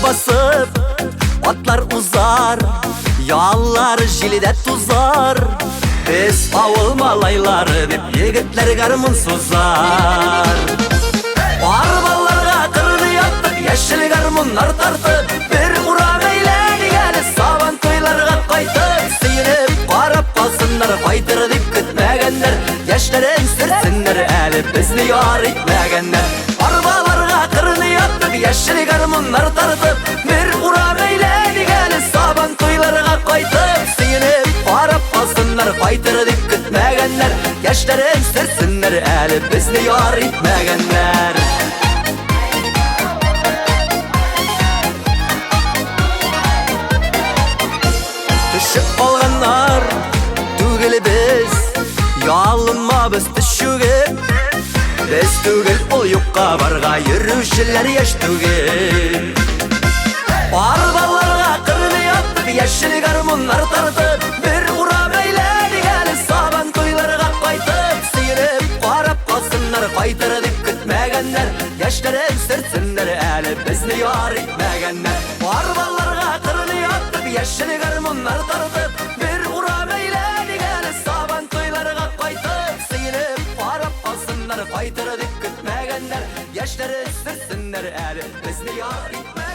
basıp atlar uzar, yağlar jilide tuzar. Biz avul malayları dep yigitler garmın suzar. Arbalarga kırını yaptık, yeşil garmınlar tartıp bir uram eylediğeni saban toylarga kaytıp sıyınıp qarap kalsınlar, faytır dip gitmegenler, yaşların sürtsinler eli bizni yar etmegenler. Arbalarga kırını yaptık, yeşil garmınlar tartıp bir uram eylediğeni saban toylarga kaytıp sıyınıp qarap kalsınlar, faytır dip gitmegenler, yaşların sürtsinler eli bizni yar etmegenler. Düşüp olganlar tügeli biz, yalınma biz düşügip. Biz tügel ol yukka barga yürüşüler yaş tügel. Arbalarga kırını yaptık, yeşil garmınlar tartıp bir uram eylediğeni saban toylarga kaytıp sıyınıp qarap kalsınlar, faytır dip gitmegenler, yaşların sürtsinler eli bizni yar etmegenler. Arbalarga kırını yaptık, yeşil garmınlar tartıp bir uram eylediğeni saban toylarga kaytıp sıyınıp qarap kalsınlar, faytır dip gitmegenler, yaşların sürtsinler eli bizni yar etmegenler.